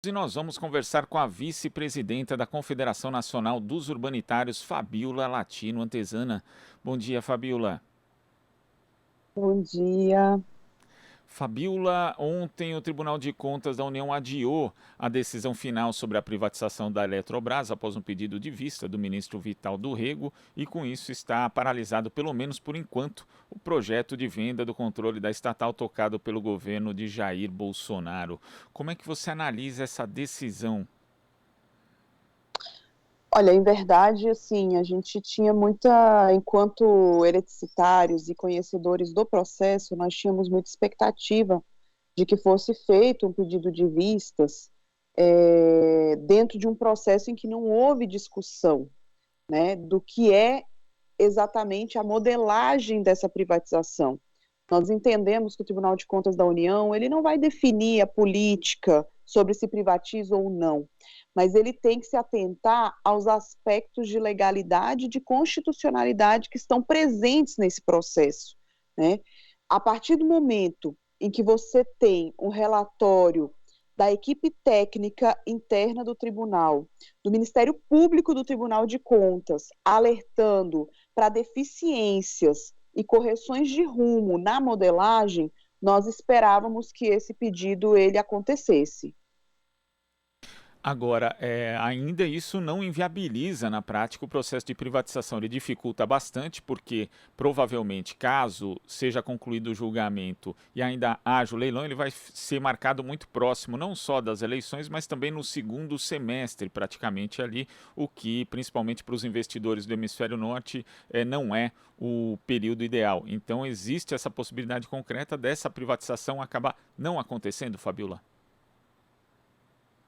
E nós vamos conversar com a vice-presidenta da Confederação Nacional dos Urbanitários, Fabíola Latino Antezana. Bom dia, Fabíola. Bom dia. Fabíola, ontem o Tribunal de Contas da União adiou a decisão final sobre a privatização da Eletrobras após um pedido de vista do ministro Vital do Rego e com isso está paralisado, pelo menos por enquanto, o projeto de venda do controle da estatal tocado pelo governo de Jair Bolsonaro. Como é que você analisa essa decisão? Olha, em verdade, assim, a gente tinha muita, enquanto hereditários e conhecedores do processo, nós tínhamos muita expectativa de que fosse feito um pedido de vistas dentro de um processo em que não houve discussão, né, do que é exatamente a modelagem dessa privatização. Nós entendemos que o Tribunal de Contas da União, ele não vai definir a política sobre se privatiza ou não, mas ele tem que se atentar aos aspectos de legalidade e de constitucionalidade que estão presentes nesse processo, né? A partir do momento em que você tem um relatório da equipe técnica interna do tribunal, do Ministério Público do Tribunal de Contas, alertando para deficiências e correções de rumo na modelagem, nós esperávamos que esse pedido ele acontecesse. Agora, ainda isso não inviabiliza na prática o processo de privatização. Ele dificulta bastante, porque provavelmente, caso seja concluído o julgamento e ainda haja o leilão, ele vai ser marcado muito próximo, não só das eleições, mas também no segundo semestre, praticamente ali, o que, principalmente para os investidores do hemisfério norte, não é o período ideal. Então, existe essa possibilidade concreta dessa privatização acabar não acontecendo, Fabiola?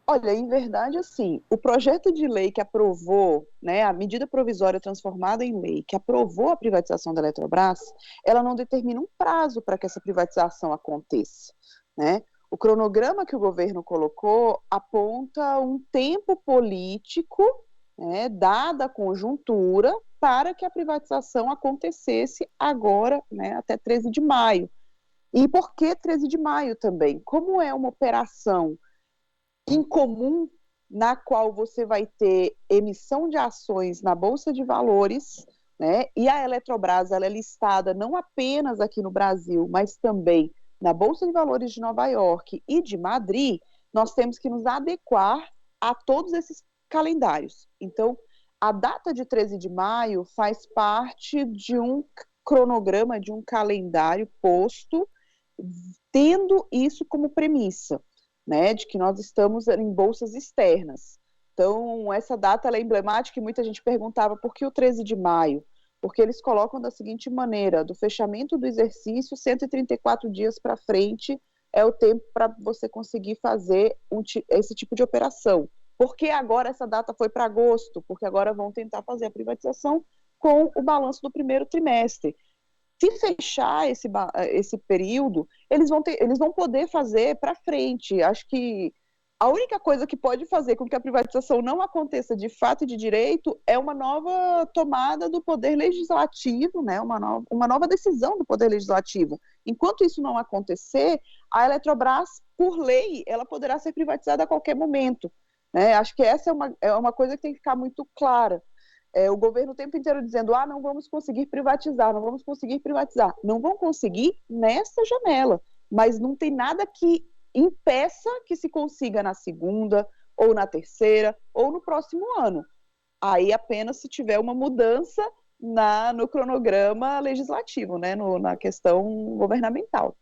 Olha, em verdade, assim, o projeto de lei que aprovou, né, a medida provisória transformada em lei, que aprovou a privatização da Eletrobras, ela não determina um prazo para que essa privatização aconteça, né? O cronograma que o governo colocou aponta um tempo político, né, dada a conjuntura, para que a privatização acontecesse agora, né, até 13 de maio. E por que 13 de maio também? Como é uma operação incomum na qual você vai ter emissão de ações na Bolsa de Valores, né? E a Eletrobras ela é listada não apenas aqui no Brasil, mas também na Bolsa de Valores de Nova York e de Madrid, nós temos que nos adequar a todos esses calendários. Então, a data de 13 de maio faz parte de um cronograma, de um calendário posto, tendo isso como premissa, né, de que nós estamos em bolsas externas. Então, essa data ela é emblemática e muita gente perguntava por que o 13 de maio? Porque eles colocam da seguinte maneira, do fechamento do exercício, 134 dias para frente é o tempo para você conseguir fazer esse tipo de operação. Por que agora essa data foi para agosto? Porque agora vão tentar fazer a privatização com o balanço do primeiro trimestre. Se fechar esse período, eles vão poder fazer para frente. Acho que a única coisa que pode fazer com que a privatização não aconteça de fato e de direito é uma nova tomada do poder legislativo, né? Uma nova decisão do poder legislativo. Enquanto isso não acontecer, a Eletrobras, por lei, ela poderá ser privatizada a qualquer momento. Né? Acho que essa é uma coisa que tem que ficar muito clara. O governo o tempo inteiro dizendo, não vamos conseguir privatizar, não vamos conseguir privatizar. Não vão conseguir nessa janela, mas não tem nada que impeça que se consiga na segunda, ou na terceira, ou no próximo ano. Aí apenas se tiver uma mudança no cronograma legislativo, né, na questão governamental.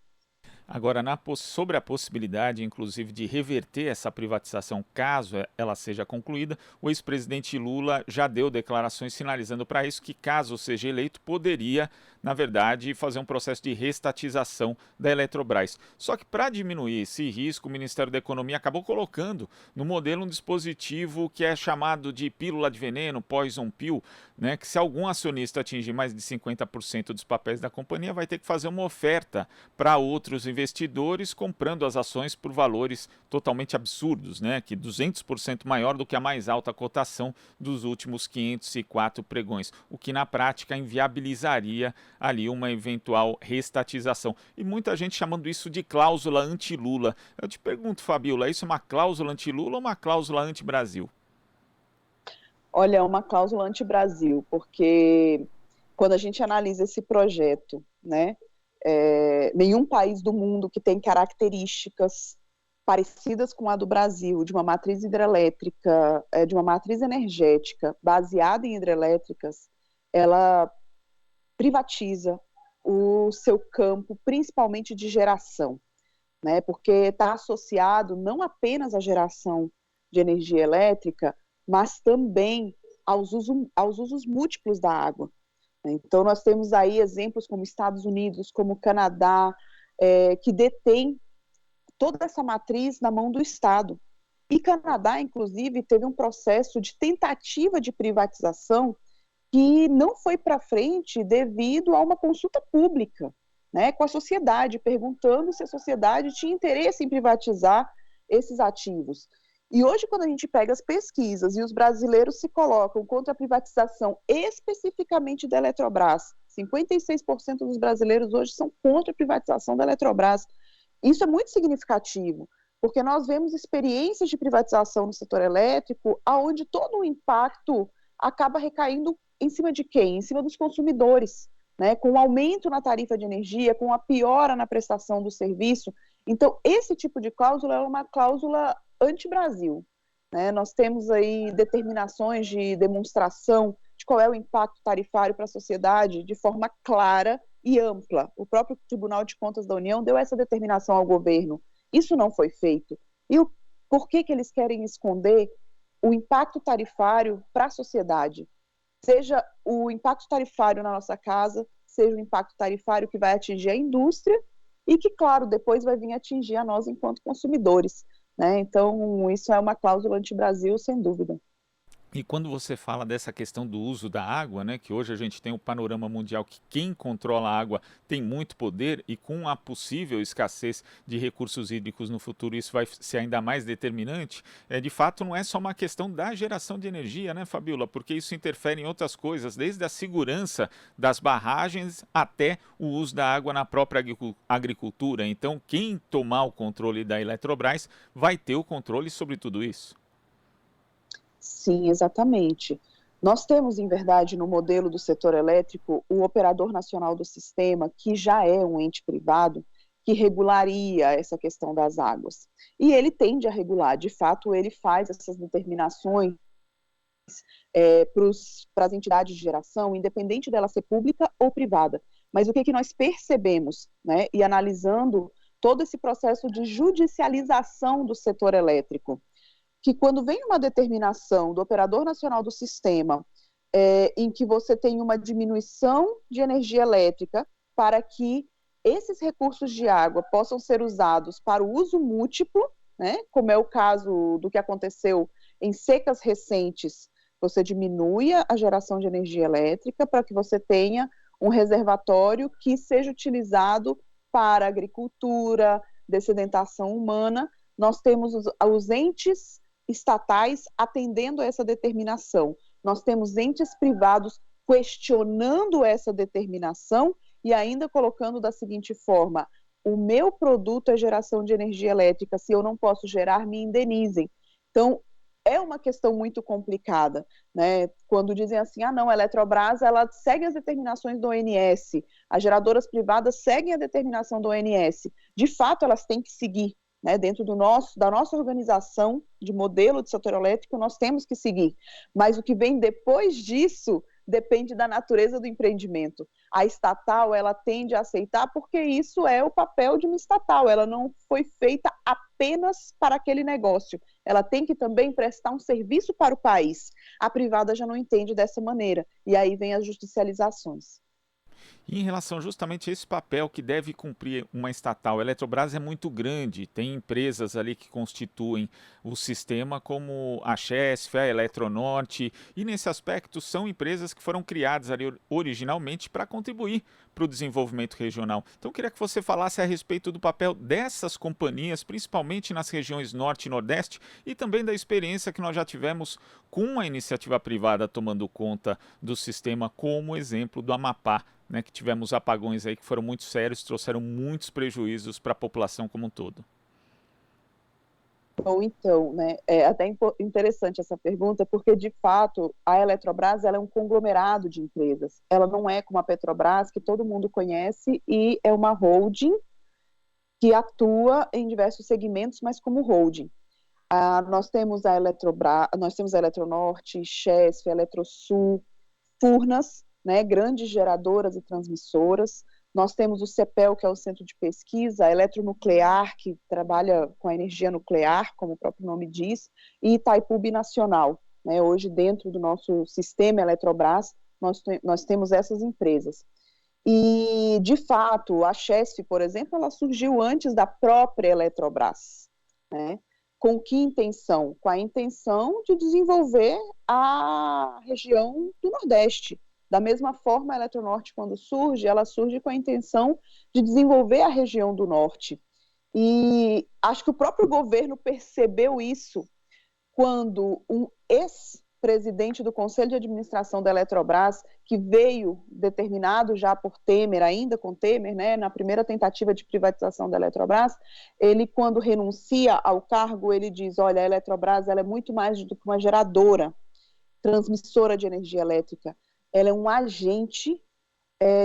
Agora, sobre a possibilidade, inclusive, de reverter essa privatização caso ela seja concluída, o ex-presidente Lula já deu declarações sinalizando para isso que, caso seja eleito, poderia, na verdade, fazer um processo de restatização da Eletrobras. Só que, para diminuir esse risco, o Ministério da Economia acabou colocando no modelo um dispositivo que é chamado de pílula de veneno, poison pill, né, que se algum acionista atingir mais de 50% dos papéis da companhia, vai ter que fazer uma oferta para outros investidores investidores comprando as ações por valores totalmente absurdos, né? Que 200% maior do que a mais alta cotação dos últimos 504 pregões, o que na prática inviabilizaria ali uma eventual restatização. E muita gente chamando isso de cláusula anti-Lula. Eu te pergunto, Fabiola, isso é uma cláusula anti-Lula ou uma cláusula anti-Brasil? Olha, é uma cláusula anti-Brasil, porque quando a gente analisa esse projeto, né, nenhum país do mundo que tem características parecidas com a do Brasil, de uma matriz hidrelétrica, de uma matriz energética baseada em hidrelétricas, ela privatiza o seu campo, principalmente de geração, né, porque está associado não apenas à geração de energia elétrica, mas também aos usos múltiplos da água. Então, nós temos aí exemplos como Estados Unidos, como Canadá, que detém toda essa matriz na mão do Estado. E Canadá, inclusive, teve um processo de tentativa de privatização que não foi para frente devido a uma consulta pública, né, com a sociedade, perguntando se a sociedade tinha interesse em privatizar esses ativos. E hoje, quando a gente pega as pesquisas e os brasileiros se colocam contra a privatização especificamente da Eletrobras, 56% dos brasileiros hoje são contra a privatização da Eletrobras. Isso é muito significativo, porque nós vemos experiências de privatização no setor elétrico onde todo o impacto acaba recaindo em cima de quem? Em cima dos consumidores, né? Com o aumento na tarifa de energia, com a piora na prestação do serviço. Então, esse tipo de cláusula é uma cláusula anti-Brasil, né? Nós temos aí determinações de demonstração de qual é o impacto tarifário para a sociedade de forma clara e ampla. O próprio Tribunal de Contas da União deu essa determinação ao governo. Isso não foi feito. E por que eles querem esconder o impacto tarifário para a sociedade? Seja o impacto tarifário na nossa casa, seja o impacto tarifário que vai atingir a indústria e que, claro, depois vai vir atingir a nós enquanto consumidores, né? Então, isso é uma cláusula anti-Brasil, sem dúvida. E quando você fala dessa questão do uso da água, né, que hoje a gente tem um panorama mundial que quem controla a água tem muito poder e com a possível escassez de recursos hídricos no futuro isso vai ser ainda mais determinante, de fato não é só uma questão da geração de energia, né, Fabiola, porque isso interfere em outras coisas, desde a segurança das barragens até o uso da água na própria agricultura. Então quem tomar o controle da Eletrobras vai ter o controle sobre tudo isso. Sim, exatamente. Nós temos, em verdade, no modelo do setor elétrico, o operador nacional do sistema, que já é um ente privado, que regularia essa questão das águas. E ele tende a regular, de fato, ele faz essas determinações para as entidades de geração, independente dela ser pública ou privada. Mas o que nós percebemos, né, e analisando todo esse processo de judicialização do setor elétrico, que quando vem uma determinação do operador nacional do sistema, em que você tem uma diminuição de energia elétrica para que esses recursos de água possam ser usados para o uso múltiplo, né, como é o caso do que aconteceu em secas recentes, você diminui a geração de energia elétrica para que você tenha um reservatório que seja utilizado para agricultura, dessedentação humana. Nós temos os entes estatais atendendo a essa determinação. Nós temos entes privados questionando essa determinação e ainda colocando da seguinte forma: o meu produto é geração de energia elétrica, se eu não posso gerar, me indenizem. Então, é uma questão muito complicada, né? Quando dizem assim, não, a Eletrobras, ela segue as determinações do ONS, as geradoras privadas seguem a determinação do ONS. De fato, elas têm que seguir, né? Dentro da nossa organização de modelo de setor elétrico, nós temos que seguir. Mas o que vem depois disso depende da natureza do empreendimento. A estatal, ela tende a aceitar porque isso é o papel de uma estatal, ela não foi feita apenas para aquele negócio, ela tem que também prestar um serviço para o país. A privada já não entende dessa maneira, e aí vem as judicializações. E em relação justamente a esse papel que deve cumprir uma estatal, a Eletrobras é muito grande, tem empresas ali que constituem o sistema como a Chesf, a Eletronorte, e nesse aspecto são empresas que foram criadas ali originalmente para contribuir para o desenvolvimento regional. Então eu queria que você falasse a respeito do papel dessas companhias, principalmente nas regiões Norte e Nordeste, e também da experiência que nós já tivemos com a iniciativa privada tomando conta do sistema, como exemplo do Amapá, né, que tivemos apagões aí que foram muito sérios, trouxeram muitos prejuízos para a população como um todo. Ou então, né, é até interessante essa pergunta, porque de fato a Eletrobras ela é um conglomerado de empresas. Ela não é como a Petrobras, que todo mundo conhece, e é uma holding que atua em diversos segmentos, mas como holding. Nós temos a Eletrobras, nós temos a Eletronorte, Chesf, Eletrosul, Furnas, né, grandes geradoras e transmissoras. Nós temos o CEPEL, que é o Centro de Pesquisa, a Eletronuclear, que trabalha com a energia nuclear, como o próprio nome diz, e Itaipu Binacional. Né? Hoje, dentro do nosso sistema Eletrobras, nós temos essas empresas. E, de fato, a Chesf, por exemplo, ela surgiu antes da própria Eletrobras. Né? Com que intenção? Com a intenção de desenvolver a região do Nordeste. Da mesma forma, a Eletronorte, quando surge, ela surge com a intenção de desenvolver a região do Norte. E acho que o próprio governo percebeu isso quando um ex-presidente do Conselho de Administração da Eletrobras, que veio determinado já por Temer, ainda com Temer, né, na primeira tentativa de privatização da Eletrobras, ele, quando renuncia ao cargo, ele diz, olha, a Eletrobras ela é muito mais do que uma geradora, transmissora de energia elétrica. Ela é um agente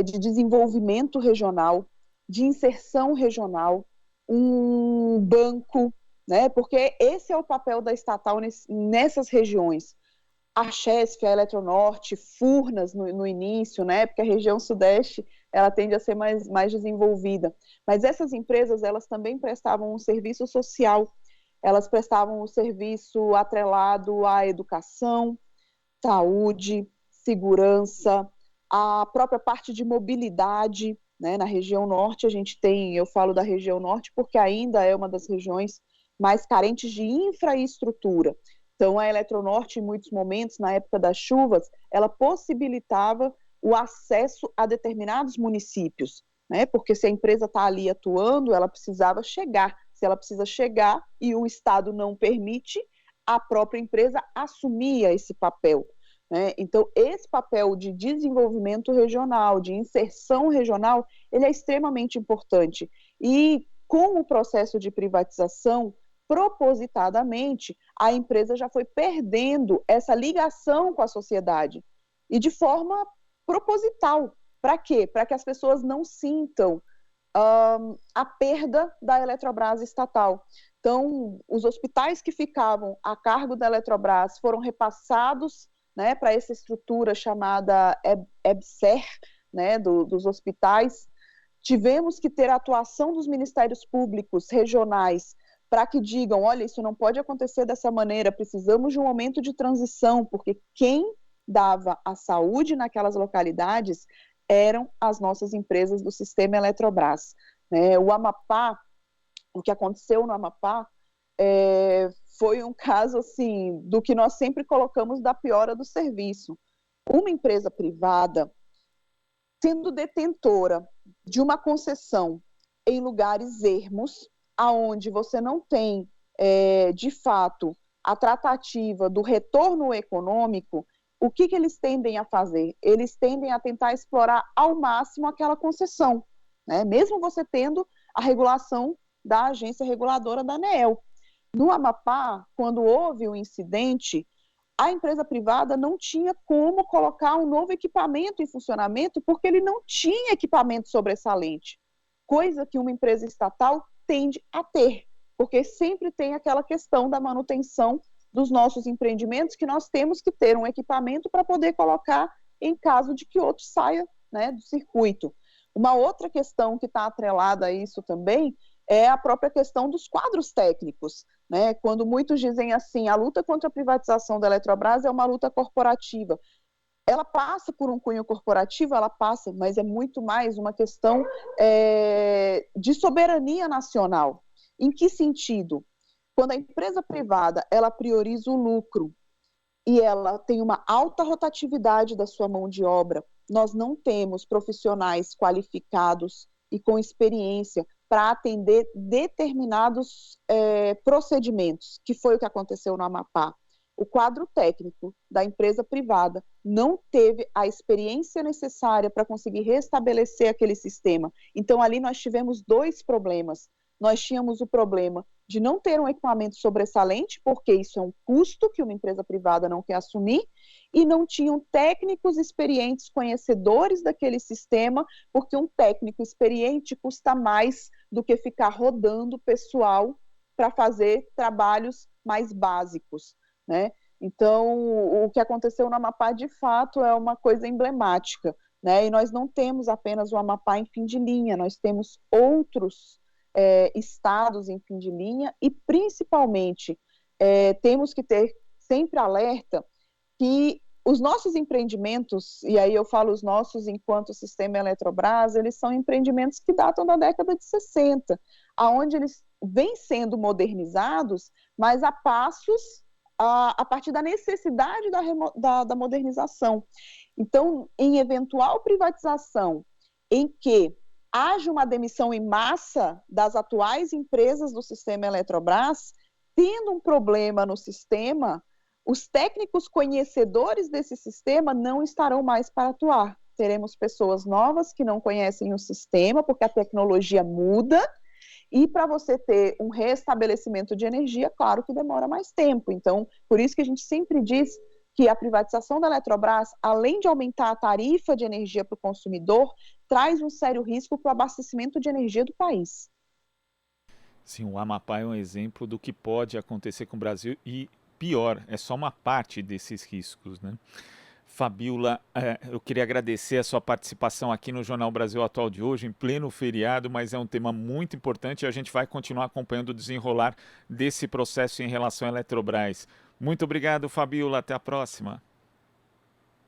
de desenvolvimento regional, de inserção regional, um banco, né? Porque esse é o papel da estatal nessas regiões. A Chesf, a Eletronorte, Furnas no início, né? Porque a região sudeste ela tende a ser mais desenvolvida. Mas essas empresas elas também prestavam um serviço social, elas prestavam um serviço atrelado à educação, saúde, segurança, a própria parte de mobilidade, né? Na região norte a gente tem, eu falo da região norte porque ainda é uma das regiões mais carentes de infraestrutura. Então a Eletronorte, em muitos momentos, na época das chuvas, ela possibilitava o acesso a determinados municípios, né? Porque se a empresa está ali atuando, ela precisava chegar. Se ela precisa chegar e o Estado não permite, a própria empresa assumia esse papel. Né? Então, esse papel de desenvolvimento regional, de inserção regional, ele é extremamente importante. E com o processo de privatização, propositadamente, a empresa já foi perdendo essa ligação com a sociedade. E de forma proposital. Para quê? Para que as pessoas não sintam a perda da Eletrobras estatal. Então, os hospitais que ficavam a cargo da Eletrobras foram repassados, né, para essa estrutura chamada EBSER, né, dos hospitais. Tivemos que ter a atuação dos ministérios públicos regionais para que digam, olha, isso não pode acontecer dessa maneira, precisamos de um momento de transição, porque quem dava a saúde naquelas localidades eram as nossas empresas do sistema Eletrobras. Né? O Amapá, o que aconteceu no Amapá, foi um caso assim, do que nós sempre colocamos da piora do serviço. Uma empresa privada, sendo detentora de uma concessão em lugares ermos, aonde você não tem, de fato, a tratativa do retorno econômico, o que eles tendem a fazer? Eles tendem a tentar explorar ao máximo aquela concessão, né? Mesmo você tendo a regulação da agência reguladora da ANEEL. No Amapá, quando houve um incidente, a empresa privada não tinha como colocar um novo equipamento em funcionamento porque ele não tinha equipamento sobressalente, coisa que uma empresa estatal tende a ter, porque sempre tem aquela questão da manutenção dos nossos empreendimentos, que nós temos que ter um equipamento para poder colocar em caso de que outro saia, né, do circuito. Uma outra questão que está atrelada a isso também é a própria questão dos quadros técnicos. Né? Quando muitos dizem assim, a luta contra a privatização da Eletrobras é uma luta corporativa. ela passa por um cunho corporativo, ela passa, mas é muito mais uma questão de soberania nacional. Em que sentido? Quando a empresa privada ela prioriza o lucro e ela tem uma alta rotatividade da sua mão de obra, nós não temos profissionais qualificados e com experiência para atender determinados procedimentos, que foi o que aconteceu no Amapá. O quadro técnico da empresa privada não teve a experiência necessária para conseguir restabelecer aquele sistema. Então, ali nós tivemos dois problemas. Nós tínhamos o problema de não ter um equipamento sobressalente, porque isso é um custo que uma empresa privada não quer assumir, e não tinham técnicos experientes, conhecedores daquele sistema, porque um técnico experiente custa mais do que ficar rodando pessoal para fazer trabalhos mais básicos, né? Então, o que aconteceu no Amapá, de fato, é uma coisa emblemática, né? E nós não temos apenas o Amapá em fim de linha, nós temos outros estados em fim de linha e, principalmente, temos que ter sempre alerta que os nossos empreendimentos, e aí eu falo os nossos enquanto sistema Eletrobras, eles são empreendimentos que datam da década de 60, aonde eles vêm sendo modernizados, mas a passos a partir da necessidade da modernização. Então, em eventual privatização em que haja uma demissão em massa das atuais empresas do sistema Eletrobras, tendo um problema no sistema, os técnicos conhecedores desse sistema não estarão mais para atuar. Teremos pessoas novas que não conhecem o sistema, porque a tecnologia muda, e para você ter um restabelecimento de energia, claro que demora mais tempo. Então, por isso que a gente sempre diz que a privatização da Eletrobras, além de aumentar a tarifa de energia para o consumidor, traz um sério risco para o abastecimento de energia do país. Sim, o Amapá é um exemplo do que pode acontecer com o Brasil e, pior, é só uma parte desses riscos, né? Fabíola, eu queria agradecer a sua participação aqui no Jornal Brasil Atual de hoje, em pleno feriado, mas é um tema muito importante e a gente vai continuar acompanhando o desenrolar desse processo em relação à Eletrobras. Muito obrigado, Fabíola. Até a próxima.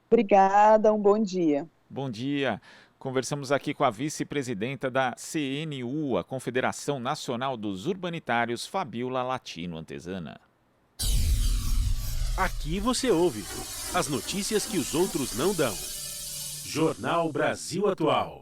Obrigada, um bom dia. Bom dia. Conversamos aqui com a vice-presidenta da CNU, a Confederação Nacional dos Urbanitários, Fabíola Latino Antezana. Aqui você ouve as notícias que os outros não dão. Jornal Brasil Atual.